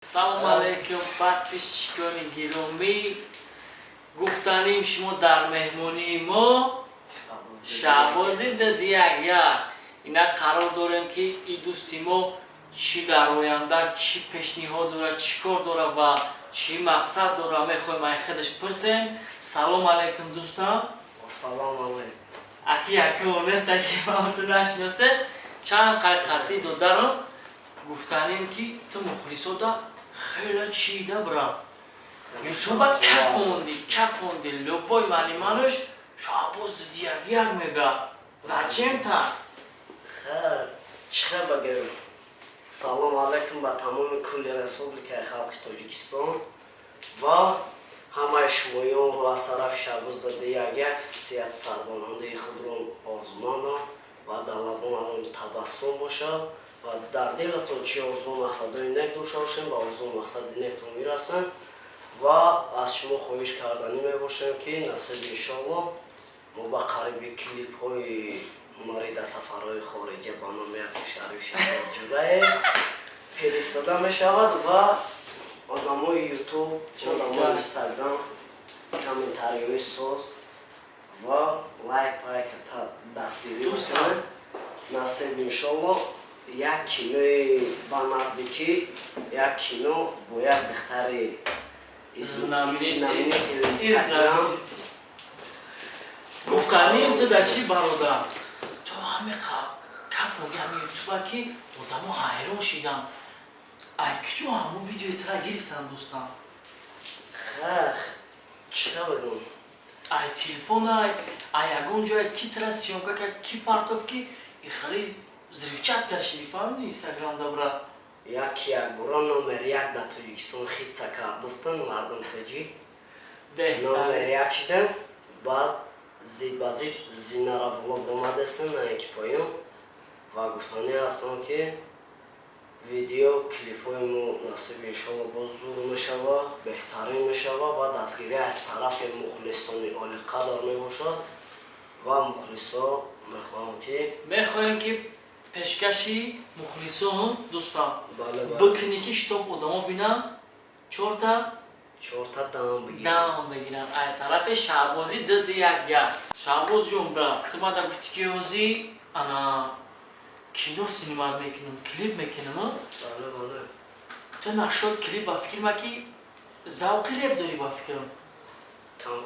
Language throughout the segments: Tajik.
салом алейкум подписчикони гиромӣ, гуфтанем шумо дар меҳмонии мо Шаҳбози Дадияк. Ина қарор дорем ки и дӯсти мо чӣ дар оянда чӣ пешниҳод дорад, чӣ кор дорад ва чӣ мақсад дорад, мехоҳем аз худаш пурсем. Салом алейкум дӯстам. Салом алейкум. Аки онест, аки маъмуду нашиносе. Чанд қайқати додарам гуфтанем ки ту мухлисода хеле чида бра. ютуба кафонди любой маълиманош Шаҳбоз Дадияк мега. Зачем так? Чӣ хаба гирем? Салом алейкум ба тамоми кулли Республикаи Халқи Тоҷикистон ва ҳамаи шумоёнро аз тарафи Шаҳбоз Дадияк сеҳат сарбонандаи худро орзу монам ва дар лабонатон табассум бошад ва дар дилатон чӣ орзу мақсадои нек дошта бошем ва орзу мақсади нектон мирасем ва аз шумо хоҳиш карданӣ мебошем ки насиб иншоаллоҳ мо ба қариби клипҳои морида сафарҳои хориҷа ба номи як кишвари Шаҳбоз ҷудаем фиристода мешавад ва одамои ютуб, одамои инстаграм комментариҳои соз ва лайк дастгирӣ мекунем. Насиб иншоаллоҳ як кинои ба наздикӣ, як кино бо як духтари знаменити инстаграм. Гуфтанем ту дар чӣ бародар? Чо ҳаме кафони ҳами ютуба ки одамо ҳайрон шидан. Ай киҷо ҳамо видеои тра гирифтан дӯстам? Чӣ хабаром? Ай телефона ай ягон ҷое ки тра сёмка кард, ки партов ки ихали зривчатка ширифамни инстаграмда брат. Як бора номер як дар Тоҷикистон хитса кард дӯстон мардум тоҷик. Номер як шидем, баъд зид ба зид зинара боло бомадестен на яки поён ва гуфтане ҳастам ки видео клипҳои мо насиб иншоаллоҳ боз зуд мешава, беҳтарин мешава ва дастгирӣ аз тарафи мухлисони олиқадр мебошад ва мухлисо мехоҳем ки пешкаши мухлисон дӯстам бикунӣ ки штоб одамо бинам чорта дам бигирам ай тарафи Шаҳбози Дадияк. Шаҳбоз ҷон бра, ту мада гуфтӣ ки ҳозӣ ана кино синимат мекунам, клип мекунам. Ту нашод клип ба фикрма ки завқи реп дорӣ ба фикрам.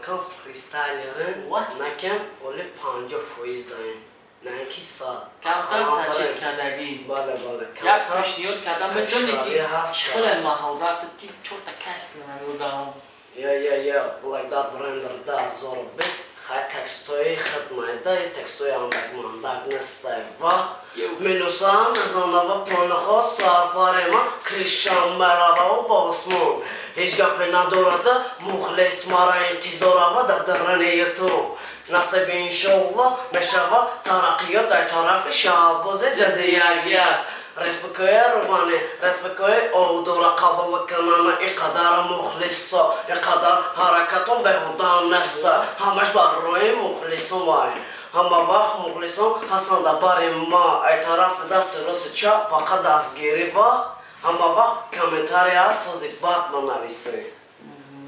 Кам фристайлерем, накам оли 50% даем. На ки 100. Камтар таҷид кардагӣ. Як пешниҳод кардам метавонӣ ки чиқола маҳоратат ки чорта кайф кунам одам. Like that Blender 2020 хай текстои хидмайда и текстои андак нестай ва минусам мезанава планахот сарпарема кришам мерава ба осмон ҳеҷ гапе надорада мухлис мара интизорава дар дарани ютуб насиб иншоаллоҳ мешава тараққиёт дар тарафи Шаҳбози Дадияк. Республикаи Румани, республикаи овдора қабул мекунана иқадар мухлисо, иқадар ҳаракатон беҳуда неста, ҳамаш бар рӯи мухлисон вай. Ҳама вақт мухлисон ҳастан дар бари ма, ай тарафи дасти рости чап фақат дастгирӣ ва ҳама вақт комментария ҳаст сози бад манависӣ.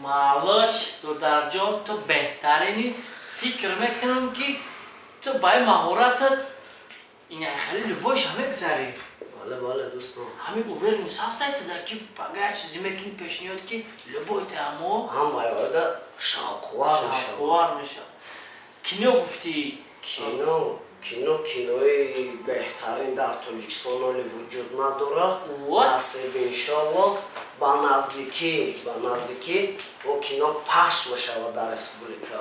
Маълош додарҷон, ту беҳтарини фикр мекунам ки ту баи маҳоратат ина хали любойша мегзарӣ. Бале дӯстон. Ҳами уверенность ҳастед ки бага чизе мекунӣ пешниҳод ки любойта амо ҳамаи ода шавқувар мешавад. Кино гуфтӣ? Кинои беҳтарин дар Тоҷикистон оли вуҷуд надорад. Насиб иншоаллоҳ ба наздикӣ о кино пахш мешавад дар республика.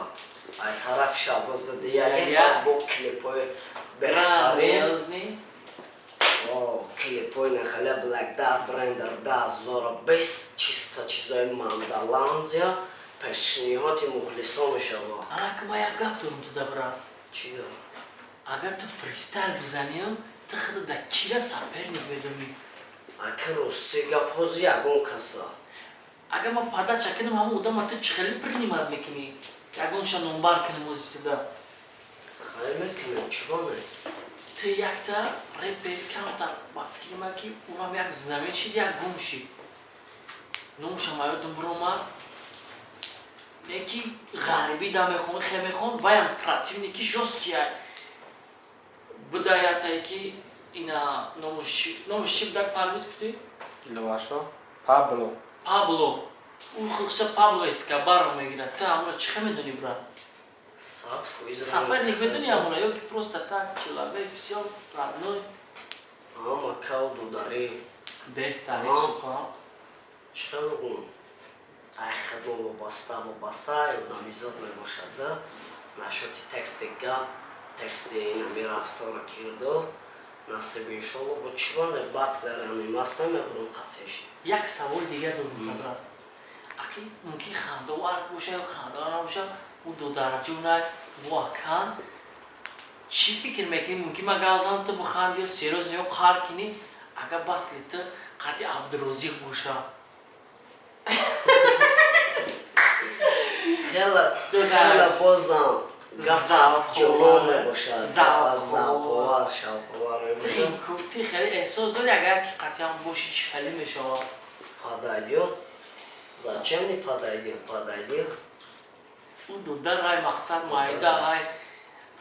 Ай тарафи Шаҳбоз Дадияк бо клипҳои беҳтарин клипҳои нахале Black Dot Blender 2020 чиста чизои мандаланзия пешниҳоди мухлисон мешавад. Анаки ма як гап дорам туда брат. Чӣ гап? Агар ту фристайл бизанӣ, ту худ дар кира сарперник медонӣ. Аки рости гап ҳозир ягон каса. Агар ман падача кунам ҳамон одама ту чӣ хеле принимат мекунӣ? Ягонша номбар кунам ҳозир туда. Хайр мекунем, чӣ бонем? Ту якта репер камтар ба фикри ман ки урам як знамен шид, як гум шид. номушам аёдам биромад неки ғарибӣ да мехон хе мехон ваям противники жёсткия будаятае ки ина номуш чӣ будак парвиз гуфтӣ? Левашо? Пабло. Пабло. Ӯ худша Пабло Эскобарро мегирад. Ту ҳамуна чӣ хе медонӣ брат? 100% Соперник медонӣ ҳамуна ё ки просто так человек всё родной? ама кавду дари Беҳтарин сухон. чӣ бигӯм ай хидмо вобаста одамизод мебошад да нашоти тексти гап тексти инами рафтора кирдор насиб иншолло бо чӣ бад дарани маст намебудам қатъеш. Як саволи дигар дорам брат. Аки мумкин хандовар боша ё хандовар набоша ӯ дудараҷа уна воқеан чӣ фикр мекунӣ мумкин ма гавзам ту биханди ё серёзно ё қар кунӣ агар батли ту қатъи Абдурозиқ боша хела бозам ҷонон мебошад завқовар шавқовар ти хеле эҳсос дорӣ агар ки қатъиан боши чӣ хеле мешавад? падайдиёт зачем не падайдиёт ӯ дудар ай мақсад муайда ай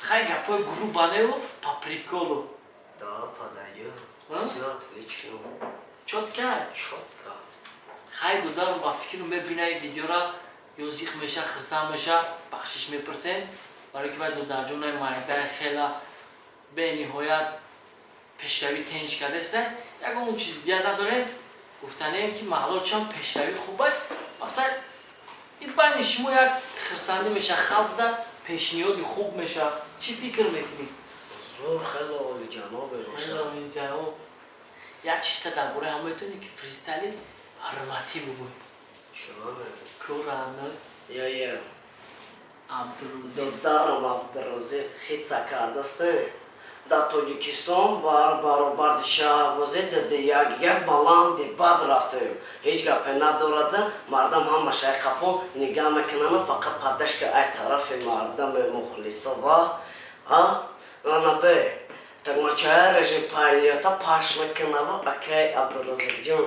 хай гапои грубанеу по приколу да падайдиёт всё отлично чотка чётко хай дудару ба фикру мебинай видеора ё зиқ меша хирсанд меша бахшиш мепирсем барои ки баъд дударҷонаи майдаи хела бениҳоят пешравӣ тенҷ кардеста ягон чизи дигар надорем гуфтанем ки маълочам пешравӣ хубай мақсад ин байни шумо як хирсандӣ меша халқ да пешниҳоди хуб меша чӣ фикр мекунӣ? зур хеле олиҷанобе бошад як чизта дар бораи ҳама метавонӣ ки фристайли ҳурматӣ бигӯй чунаме кӯрано я Абдурозиқ дударам Абдурозиқ хица кардасте дар тоҷикистон баробар шаҳбозӣ диди як баланди бад рафтем ҳеҷ гапе надорада мардам ҳама шайқафон нигаҳ мекунанд фақат падашка ай тарафи мардами мухлисо ва анабе так мачая режим пайлиёта паш мекунава акай Абдурозиқҷон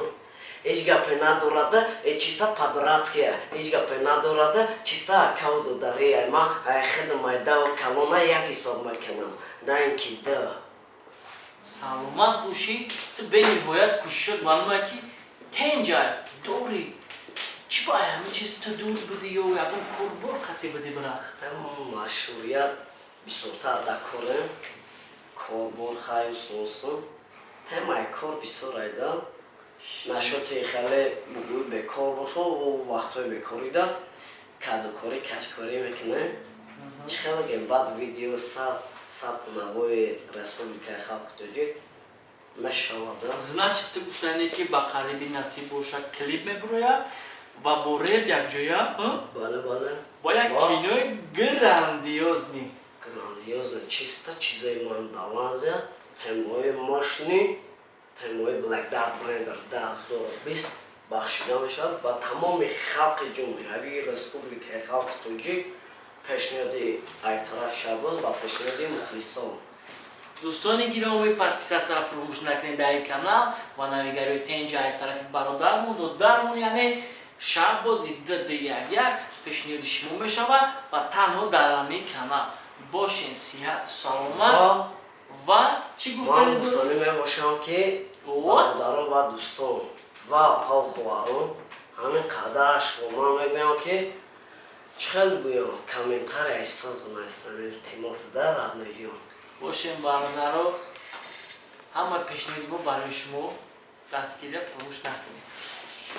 ҳеҷ гапе надорада чиста по-дурацкия ҳеҷ гапе надорада чиста акавду дария ма хеда майдау калона як ҳисоб мекунам на ин ки да саломат бошӣ ту бениҳоят кӯшишот маълума ки тенҷай дорӣ чӣ бо ай ҳамин чиз ту дур будӣ ё ягон корбор қатъи будӣ бирах машҳурият бисёртар дар корем корбор хаю сонсон темаи кор бисёр айда нашоти хеле бугӯй бекор бошо вақтҳои бекорида кадукорӣ качкорӣ мекунем чӣ хел гем баъд видео сабти навои республикаи халқи тоҷик мешавад значит ту гуфтанӣ ки ба қариби насиб бошад клип мебирояд ва бо реп якҷоя бале бо як кинои грандиозни грандиоза чиста чизаи мандалазя темои мошни темои Black Dart Blender 2020 бахшида мешавад ба тамоми халқи ҷумҳуриявии республикаи халқи тоҷик пешниҳоди айтараф шабоз ба пешниҳоди мухлисон дӯстони гиромӣ подписатсияро фаромӯш накунед дар ин канал ва навигариҳои тенҷи айтарафи бародармон додармон яъне Шаҳбози ДД11 пешниҳоди шумо мешавад ва танҳо дар ҳамин канал бошен сиҳату саломат ва чӣ гуфтанӣ мебошам ки бародаро ва дӯстон ва ҳовхоҳарон ҳамин қадар шумо мегӯям ки чӣ хел гӯям комментария эҳсос бинависам илтимосда радноиён бошен бародаро ҳама пешниҳоди мо барои шумо дастгирия фаромӯш накунед